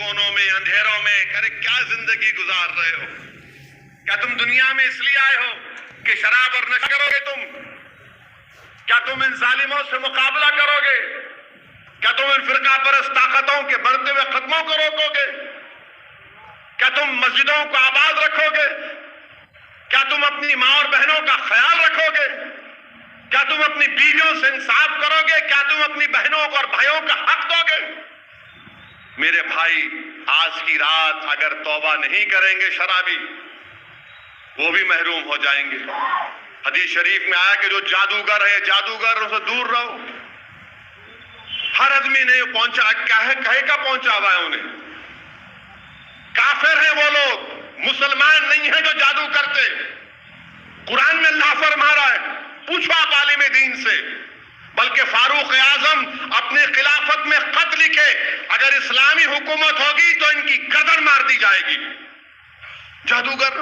कोनों में, अंधेरों में, अरे क्या जिंदगी गुजार रहे हो? क्या तुम दुनिया में इसलिए आए हो कि शराब और नशा करोगे? क्या तुम इन जालिमों से मुकाबला करोगे? क्या तुम इन फिरका परस्त ताकतों के बढ़ते हुए कदमों को रोकोगे? क्या तुम मस्जिदों को आबाद रखोगे? क्या तुम अपनी माँ और बहनों का ख्याल रखोगे? क्या तुम अपनी बीवियों से इंसाफ करोगे? क्या तुम अपनी बहनों और भाइयों का हक दोगे? मेरे भाई, आज की रात अगर तौबा नहीं करेंगे शराबी, वो भी महरूम हो जाएंगे। हदीस शरीफ में आया कि जो जादूगर है, जादूगर से दूर रहो। हर आदमी ने पहुंचा कहे का पहुंचा हुआ है उन्हें। काफिर है वो लोग, मुसलमान नहीं है जो जादू करते। कुरान में अल्लाह फरमा रहा है, पूछो आप आलिम दीन से। बल्कि फारूक आजम अपने खिलाफत में खत लिखे, अगर इस्लामी हुकूमत होगी तो इनकी गर्दन मार दी जाएगी। जादूगर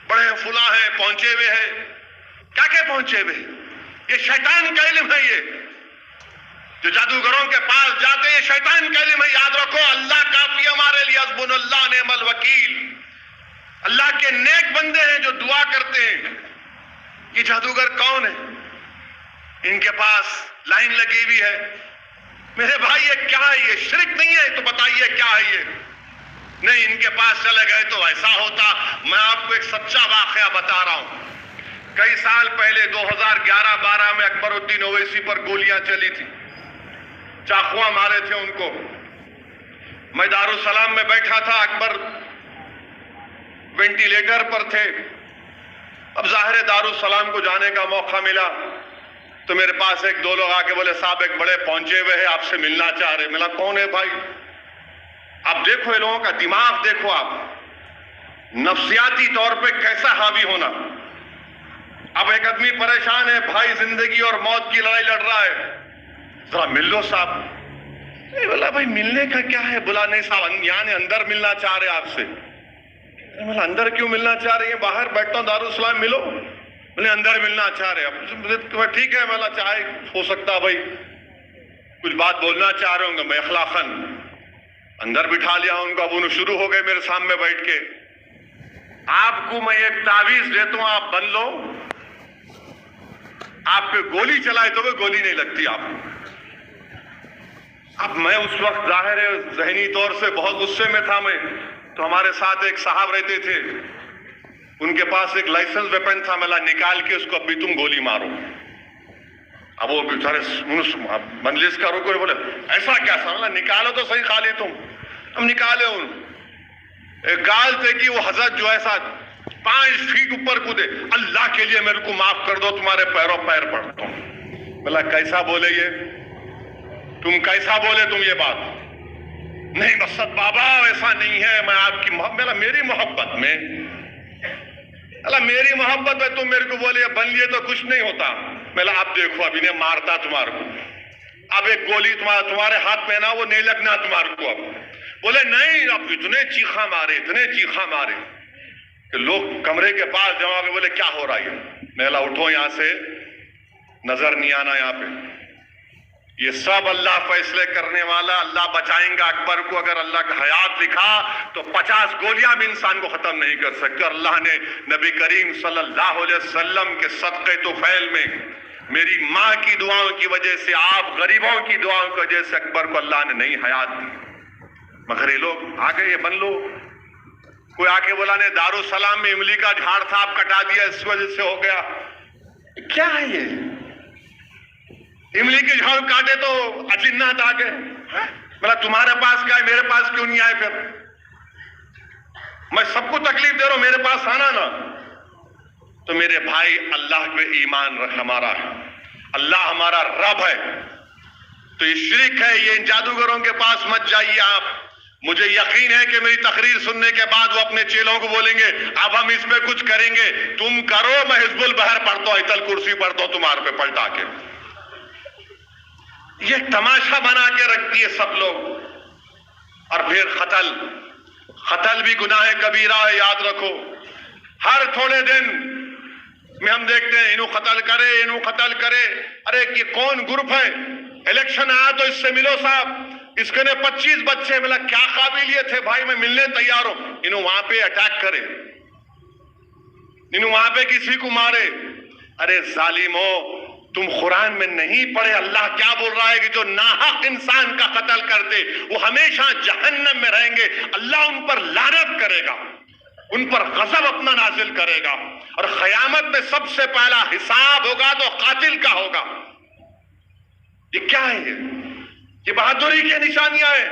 बड़े फुला है, पहुंचे हुए है। क्या क्या पहुंचे हुए? ये शैतान का इल्म है। ये जो जादूगरों के पास जाते हैं, शैतान का इल्म है। याद रखो, अल्लाह काफी हमारे लिए, हस्बुनल्लाह निअमल वकील। अल्लाह के नेक बंदे हैं जो दुआ करते हैं। ये जादूगर कौन है? इनके पास लाइन लगी हुई है। मेरे भाई, ये क्या है? ये शिरक नहीं है? तो बताइए क्या है ये? नहीं, इनके पास चले गए तो ऐसा होता। मैं आपको एक सच्चा वाकया बता रहा हूं। कई साल पहले 2011-12 में अकबरुद्दीन ओवैसी पर गोलियां चली थी, चाकुआ मारे थे उनको। मैं दारुसलाम में बैठा था, अकबर वेंटिलेटर पर थे। अब जाहिर दारुसलाम को जाने का मौका मिला तो मेरे पास एक दो लोग आके बोले, साहब एक बड़े पहुंचे हुए हैं, आपसे मिलना चाह रहे। मिला, कौन है भाई? अब देखो ये लोगों का दिमाग, देखो आप नफ्सियाती तौर पे कैसा हावी होना। अब एक आदमी परेशान है, भाई जिंदगी और मौत की लड़ाई लड़ रहा है, जरा मिल लो साहब। बोला, भाई मिलने का क्या है? बोला, नहीं साहब, यहाँ अंदर मिलना चाह रहे आपसे। बोला, अंदर क्यों मिलना चाह रही है? बाहर बैठता हूँ दारुसलाम, मिलो। बोले, अंदर मिलना चाह रहे। अब ठीक है, बोला चाहे हो सकता भाई कुछ बात बोलना चाह रहे होंगे। मैं अखलाकन अंदर बिठा लिया उनको। अब उन्हें शुरू हो गए मेरे सामने बैठ के, आपको मैं एक तावीज देता हूं, आप बन लो। आप पे गोली चलाए तो वो गोली नहीं लगती आपको। अब मैं उस वक्त जाहिर है जहनी तौर से बहुत गुस्से में था मैं। तो हमारे साथ एक साहब रहते थे, उनके पास एक लाइसेंस वेपन था। मैं निकाल के उसको, अभी तुम गोली मारो। अब वो बेचारे मंजलिस का रुको, बोले ऐसा क्या समझला, निकालो तो सही खाली तुम। हम निकाले उन एक गाल थे कि वो हजरत जो ऐसा 5 फीट ऊपर कूदे, अल्लाह के लिए मेरे को माफ कर दो, तुम्हारे पैरों पैर पड़ता हूं। बोला, कैसा बोले ये? तुम कैसा बोले तुम ये बात? नहीं मकसद बाबा ऐसा नहीं है, मैं आपकी मोहब्बत, मेरी मोहब्बत में, अल्लाह मेरी मोहब्बत में तुम मेरे को बोले बन लिए तो कुछ नहीं होता। मैं आप देखो, अभी ने मारता तुम्हारे को, अब एक गोली तुम्हारे हाथ में ना, वो नहीं लगना तुम्हारे को। अब बोले नहीं, अब इतने चीखा मारे, इतने चीखा मारे कि लोग कमरे के पास जमा के बोले क्या हो रहा है? मैं उठो यहाँ से, नजर नहीं आना यहाँ पे। ये सब अल्लाह फैसले करने वाला, अल्लाह बचाएंगा अकबर को। अगर अल्लाह का हयात लिखा तो 50 गोलियां भी इंसान को खत्म नहीं कर सकती। और अल्लाह ने नबी करीम सल्लल्लाहु अलैहि वसल्लम के सदक़े तुफैल में, मेरी माँ की दुआओं की वजह से, आप गरीबों की दुआओं की वजह से अकबर को अल्लाह ने नई हयात दी। मगर ये लोग आ गए, ये बन लो। कोई आके बोला, ने दारुसलाम में इमली का झाड़ था, आप कटा दिया, इस वजह से हो गया। क्या है ये? इमली के झाड़ काटे तो अजिन्नात आ गए। बोला, तुम्हारे पास क्या है, मेरे पास क्यों नहीं आए? फिर मैं सबको तकलीफ दे रहा हूं, मेरे पास आना ना। तो मेरे भाई, अल्लाह पे ईमान हमारा है, अल्लाह हमारा रब है। तो ये शिरक है, ये इन जादूगरों के पास मत जाइए आप। मुझे यकीन है कि मेरी तकरीर सुनने के बाद वो अपने चेलों को बोलेंगे, अब हम इस पे कुछ करेंगे, तुम करो, मैं हिज़्बुल बहर पढ़ता हूं, आयतुल कुर्सी पढ़ता हूं तुम्हारे पे पलटा के। ये तमाशा बना के रखती है सब लोग। और फिर कत्ल भी गुनाह कबीरा है, याद रखो। हर थोड़े दिन में हम देखते हैं, इन्हों कत्ल करे, इन्हों कत्ल करे। अरे ये कौन ग्रुप है? इलेक्शन आया तो इससे मिलो साहब, इसके ने 25 बच्चे, मिला क्या काबिलियत है भाई, मैं मिलने तैयार हूं। इन्हों वहां पे अटैक करे, इन्हों वहां पे किसी को मारे। अरे जालिमो, तुम कुरान में नहीं पढ़े अल्लाह क्या बोल रहा है कि जो नाहक इंसान का कत्ल करते वो हमेशा जहन्नम में रहेंगे, अल्लाह उन पर लानत करेगा, उन पर गजब अपना नाजिल करेगा, और क़यामत में सबसे पहला हिसाब होगा तो कातिल का होगा। ये क्या है? ये बहादुरी की निशानियां हैं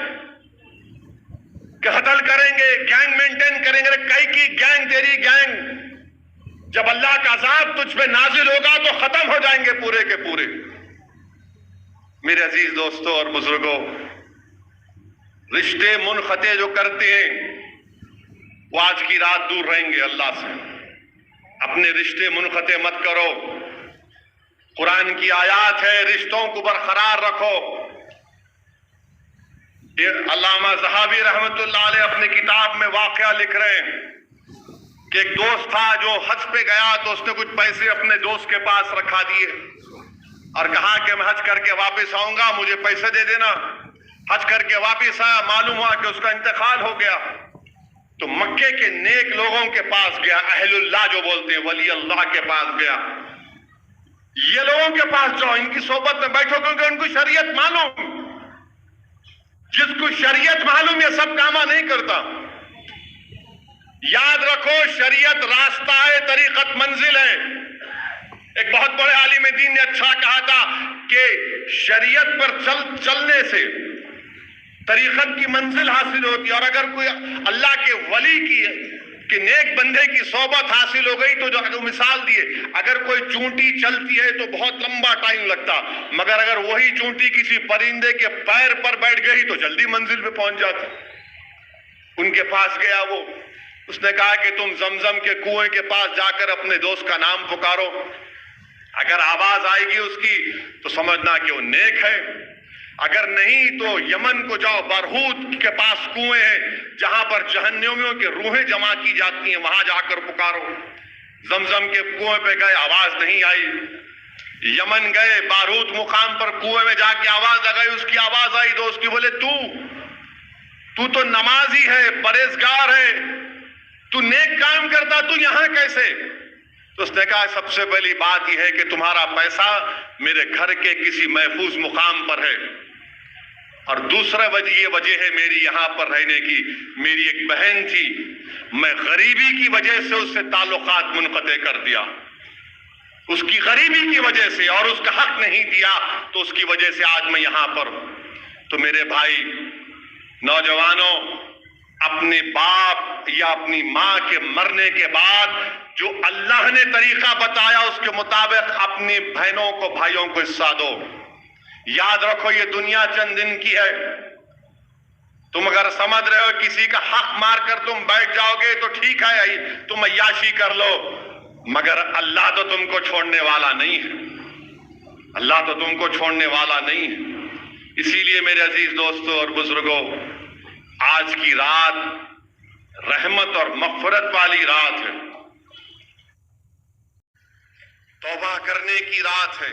कि कत्ल करेंगे, गैंग मेंटेन करेंगे। कई की गैंग, तेरी गैंग, जब अल्लाह का अज़ाब तुझ पे नाजिल होगा तो खत्म हो जाएंगे पूरे के पूरे। मेरे अजीज दोस्तों और बुजुर्गों, रिश्ते मुनक़ते जो करते हैं वो आज की रात दूर रहेंगे अल्लाह से। अपने रिश्ते मुनक़ते मत करो। कुरान की आयत है, रिश्तों को बरकरार रखो। ये अल्लामा ज़हाबी रहमतुल्लाह अलैह अपनी किताब में वाक़या लिख रहे हैं कि एक दोस्त था जो हज पे गया तो उसने कुछ पैसे अपने दोस्त के पास रखा दिए और कहा कि मैं हज करके वापस आऊंगा, मुझे पैसे दे देना। हज करके वापस आया, मालूम हुआ कि उसका इंतकाल हो गया। तो मक्के के नेक लोगों के पास गया, अहलुल्लाह जो बोलते हैं, वली अल्लाह के पास गया। ये लोगों के पास जाओ, इनकी सोबत में बैठो, क्योंकि उनको शरीयत मालूम। जिसको शरीयत मालूम ये सब कामा नहीं करता। याद रखो, शरीयत रास्ता है, तरीकत मंजिल है। एक बहुत बड़े आलिम दीन ने अच्छा कहा था कि शरीयत पर चलने से तरीकत की मंजिल हासिल होती है, और अगर कोई अल्लाह के वली की नेक बंदे की सोबत हासिल हो गई तो जो मिसाल दिए, अगर कोई चूंटी चलती है तो बहुत लंबा टाइम लगता, मगर अगर वही चूंटी किसी परिंदे के पैर पर बैठ गई तो जल्दी मंजिल पे पहुंच जाती। उनके पास गया वो, उसने कहा कि तुम जमजम के कुएं के पास जाकर अपने दोस्त का नाम पुकारो, अगर आवाज आएगी उसकी तो समझना कि वो नेक है, अगर नहीं तो यमन को जाओ, बरहूत के पास कुएं हैं जहां पर जहन्नमियों की रूहें जमा की जाती हैं, वहां जाकर पुकारो। जमजम के कुएं पे गए, आवाज नहीं आई। यमन गए, बारूद मुकाम पर कुएं में जाके आवाज लगाई, उसकी आवाज आई। दोस्त की बोले तू तो नमाजी है, परहेजगार है, तू नेक काम करता, तू यहां कैसे? तो उसने कहा सबसे पहली बात यह है कि तुम्हारा पैसा मेरे घर के किसी महफूज मुकाम पर है, और दूसरा वजह है मेरी यहां पर रहने की। मेरी एक बहन थी, मैं गरीबी की वजह से उससे ताल्लुकात मुनक़ते कर दिया, उसकी गरीबी की वजह से, और उसका हक नहीं दिया, तो उसकी वजह से आज मैं यहां पर हूं। तो मेरे भाई नौजवानों, अपने बाप या अपनी मां के मरने के बाद जो अल्लाह ने तरीका बताया उसके मुताबिक अपनी बहनों को, भाइयों को हिस्सा दो। याद रखो, ये दुनिया चंद दिन की है। तुम अगर समझ रहे हो किसी का हक मारकर तुम बैठ जाओगे तो ठीक है, तुम अय्याशी कर लो, मगर अल्लाह तो तुमको छोड़ने वाला नहीं है। अल्लाह तो तुमको छोड़ने वाला नहीं है। इसीलिए मेरे अजीज दोस्तों और बुजुर्गों, आज की रात रहमत और मग़फ़िरत वाली रात है, तौबा करने की रात है।